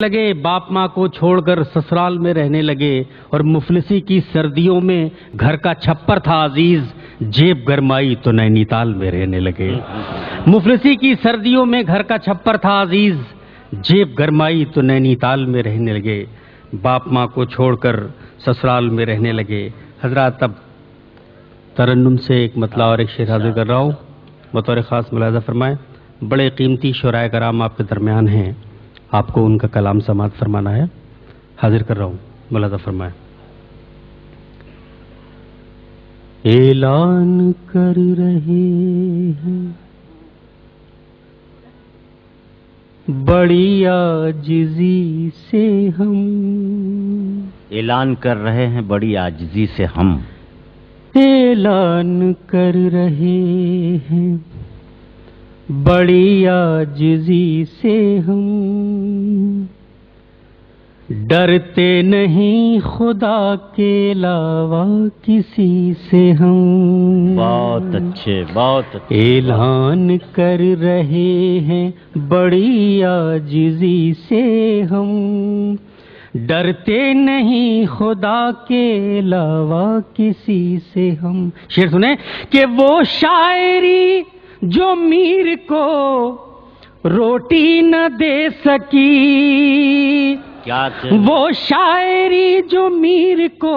लगे, बाप माँ को छोड़कर ससुराल में रहने लगे और मुफलिसी की सर्दियों में घर का छप्पर था अजीज, जेब गरमाई तो नैनीताल में रहने लगे। मुफलिसी की सर्दियों में घर का छप्पर था अजीज, जेब गरमाई तो नैनीताल में रहने लगे, बाप माँ को छोड़कर ससुराल में रहने लगे। हजरात, अब तरन्नुम से एक मतला और एक शेर हाजिर कर रहा हूँ, बतौर ख़ास मुलाज़ा फरमाएं। बड़े कीमती शुराए कराम आपके दरमियान हैं, आपको उनका कलाम समाअत फरमाना है। हाजिर कर रहा हूँ, मुलाज़ा फरमाएं। ऐलान कर रहे हैं बड़ी आजिज़ी से हम, ऐलान कर रहे हैं बड़ी आजिज़ी से हम, ऐलान कर रहे हैं बड़ी आजिज़ी से हम, डरते नहीं खुदा के अलावा किसी से हम। बहुत अच्छे, बहुत अच्छे। ऐलान कर रहे हैं बड़ी आजिज़ी से हम, डरते नहीं खुदा के अलावा किसी से हम। शेर सुने कि वो शायरी जो मीर को रोटी न दे सकी, क्या वो शायरी जो मीर को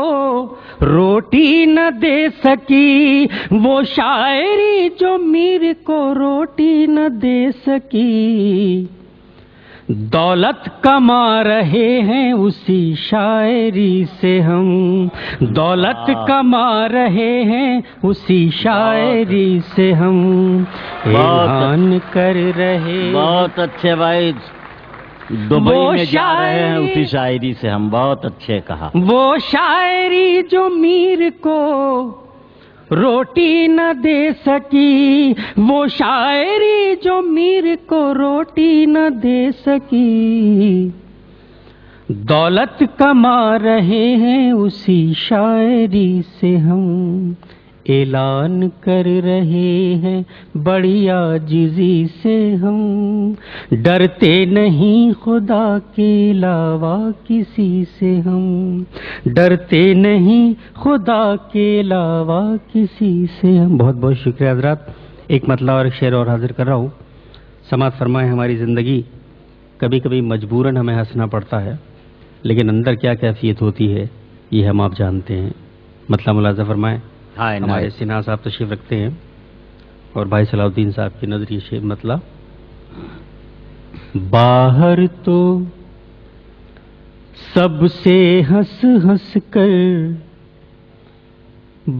रोटी न दे सकी, वो शायरी जो मीर को रोटी न दे सकी, दौलत कमा रहे हैं उसी शायरी से हम, दौलत कमा रहे हैं उसी शायरी से हम, ऐलान कर रहे। बहुत अच्छे भाई, दुबई में जा रहे हैं उसी शायरी से हम। बहुत अच्छे कहा। वो शायरी जो मीर को रोटी न दे सकी, वो शायरी जो मीर को रोटी न दे सकी, दौलत कमा रहे हैं उसी शायरी से हम, ऐलान कर रहे हैं बड़ी आजिज़ी से हम, डरते नहीं खुदा के अलावा किसी से हम, डरते नहीं खुदा के अलावा किसी से हम। बहुत बहुत शुक्रिया हज़रात। एक मतला और एक शेर और हाजिर कर रहा हूँ, समाअत फरमाएं। हमारी ज़िंदगी कभी कभी मजबूरन हमें हंसना पड़ता है, लेकिन अंदर क्या कैफियत होती है ये हम आप जानते हैं। मतला मुलाज़ा फरमाएं। हमारे सिन्हा साहब तशरीफ रखते हैं और भाई सलाउद्दीन साहब की नजरिए शेर मतला। बाहर तो सबसे हंस हंस कर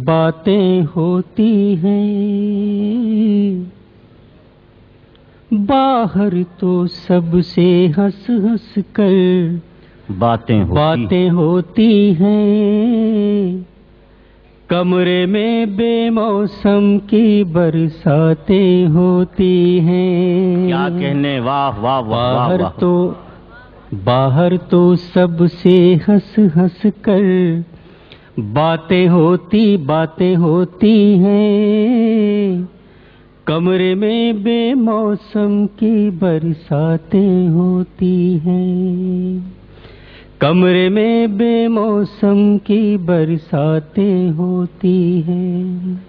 बातें होती हैं, बाहर तो सबसे हंस हंस कर बातें होती हैं, कमरे में बेमौसम की बरसातें होती हैं। क्या कहने, वाह वाह वाह वाह। बाहर तो सबसे हंस हंस कर बातें होती हैं, कमरे में बेमौसम की बरसातें होती हैं, कमरे में बेमौसम की बरसातें होती हैं।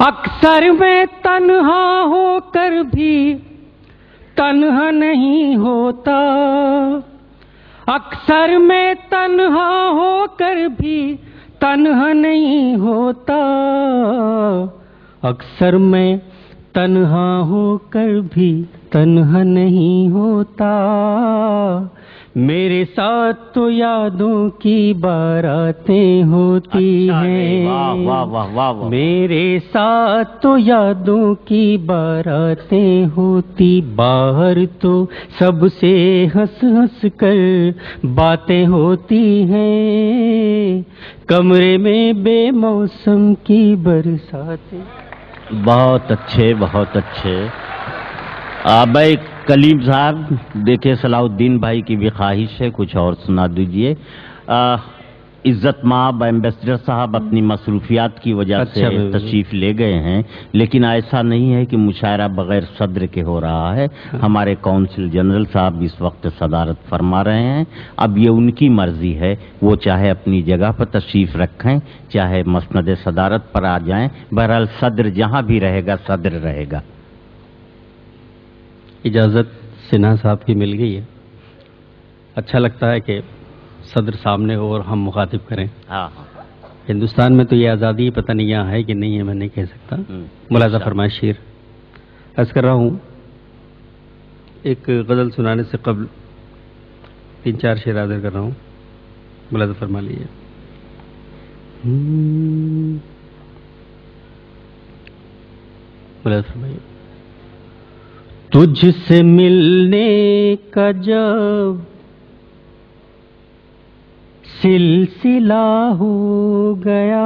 अक्सर मैं तन्हा होकर भी तन्हा नहीं होता, अक्सर मैं तन्हा होकर भी तन्हा नहीं होता, अक्सर मैं तन्हा होकर भी तन्हा नहीं होता, मेरे साथ तो यादों की बारातें होती हैं। वाह वाह वाह वाह। मेरे साथ तो यादों की बारातें होती, बाहर तो सबसे हंस हंस कर बातें होती हैं, कमरे में बेमौसम की बरसातें। बहुत अच्छे, बहुत अच्छे। भाई कलीम साहब, देखिए सलाउद्दीन भाई की भी ख्वाहिश है, कुछ और सुना दीजिए। عزت مآب ایمبیسڈر صاحب اپنی مصروفیات کی وجہ سے تشریف لے گئے ہیں، لیکن ایسا نہیں ہے کہ مشاعرہ بغیر صدر کے ہو رہا ہے۔ ہمارے کونسل جنرل صاحب اس وقت صدارت فرما رہے ہیں۔ اب یہ ان کی مرضی ہے، وہ چاہے اپنی جگہ پر تشریف رکھیں، چاہے مسند صدارت پر آ جائیں۔ بہرحال صدر جہاں بھی رہے گا صدر رہے گا۔ اجازت سنہا صاحب کی مل گئی ہے۔ اچھا لگتا ہے کہ صدر سامنے ہو اور ہم مخاطب کریں۔ ہاں ہندوستان میں تو یہ آزادی پتہ نہیں یہاں ہے کہ نہیں ہے، میں نہیں کہہ سکتا۔ ملاحظہ فرمائے شیر عرض کر رہا ہوں، ایک غزل سنانے سے قبل 3-4 شعر حاضر کر رہا ہوں، ملاحظہ فرما لیجیے۔ ملاحظہ فرمائیے۔ تجھ سے ملنے کا جب سلسلہ ہو گیا،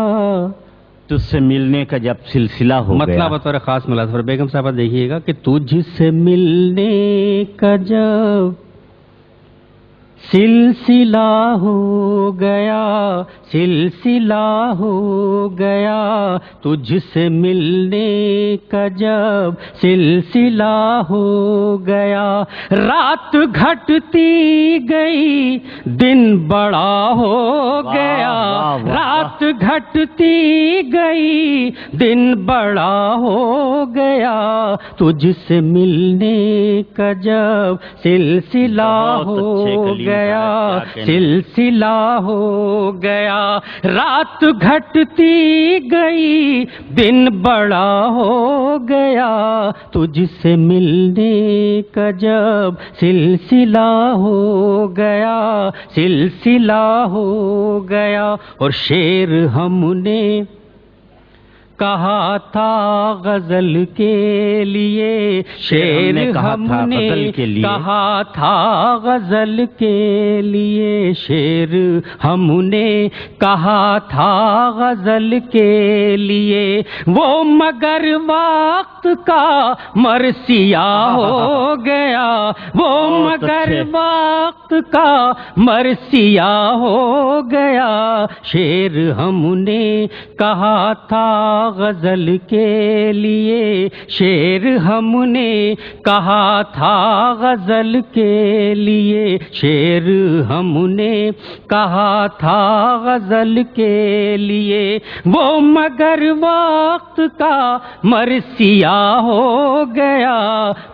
تجھ سے ملنے کا جب سلسلہ ہو گیا، مطلب بطور خاص ملازمت بیگم صاحبہ دیکھیے گا کہ تجھ سے ملنے کا جب سلسلہ ہو گیا، سلسلہ ہو گیا، تجھ سے ملنے کا جب سلسلہ ہو گیا، رات گھٹتی گئی دن بڑا ہو گیا، رات گھٹتی گئی دن بڑا ہو گیا، تجھ سے ملنے کا جب سلسلہ ہو گیا، سلسلہ ہو گیا، رات گھٹتی گئی دن بڑا ہو گیا، تجھ سے ملنے کا جب سلسلہ ہو گیا، سلسلہ ہو گیا۔ اور شعر ہم نے کہا تھا غزل کے لیے، شعر ہم نے کہا تھا غزل کے لیے، شعر ہم نے کہا تھا غزل کے لیے، وہ مگر وقت کا مرثیہ ہو گیا، وہ مگر وقت کا مرثیہ ہو گیا، شعر ہم نے کہا تھا غزل کے لیے، شعر ہم نے کہا تھا غزل کے لیے، شعر ہم نے کہا تھا غزل کے لیے، وہ مگر وقت کا مرثیہ ہو گیا،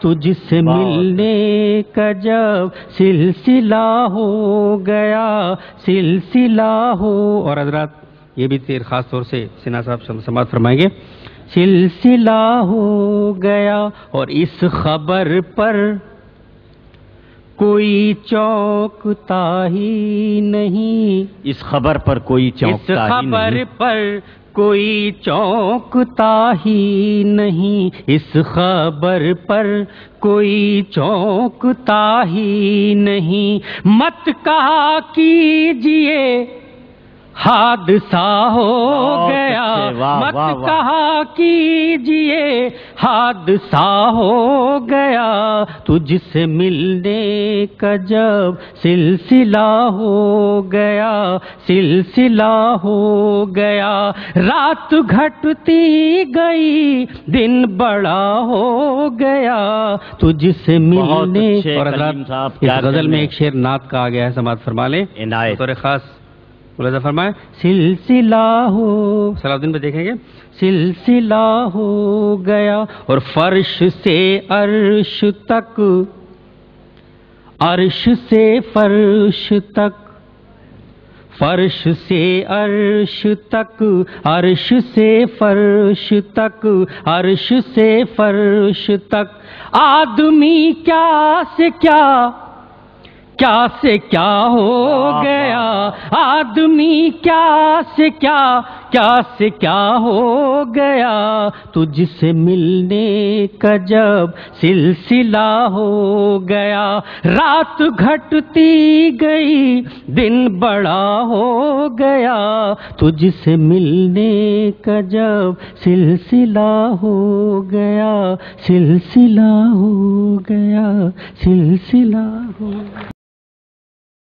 تجھ سے ملنے کا جب سلسلہ ہو گیا، سلسلہ ہو۔ اور حضرات یہ بھی تیر خاص طور سے سنہا صاحب سماعت فرمائیں گے، سلسلہ ہو گیا، اور اس خبر پر کوئی چونکتا ہی نہیں، اس خبر پر کوئی چونکتا ہی نہیں، اس خبر پر کوئی چونکتا ہی نہیں، اس خبر پر کوئی چونکتا ہی نہیں، مت کہا کیجئے حادثہ ہو گیا، مت کہا کیجئے حادثہ ہو گیا، تجھ سے ملنے کا جب سلسلہ ہو گیا، سلسلہ ہو گیا، رات گھٹتی گئی دن بڑا ہو گیا، تجھ سے ملنے۔ اور حضرات اس غزل میں ایک شعر نعت کا آ گیا ہے، سماعت فرما لیں بطور خاص ملاحظہ فرمائیں۔ سلسلہ ہو، صلاح الدین پہ دیکھیں گے، سلسلہ ہو گیا، اور فرش سے عرش تک، عرش سے فرش تک، فرش سے عرش تک، عرش سے فرش تک، عرش سے فرش تک، آدمی کیا سے کیا، کیا سے کیا ہو گیا، آدمی کیا سے کیا، کیا سے کیا ہو گیا، تجھ سے ملنے کا جب سلسلہ ہو گیا، رات گھٹتی گئی دن بڑا ہو گیا، تجھ سے ملنے کا جب سلسلہ ہو گیا، سلسلہ ہو گیا، سلسلہ ہو گیا۔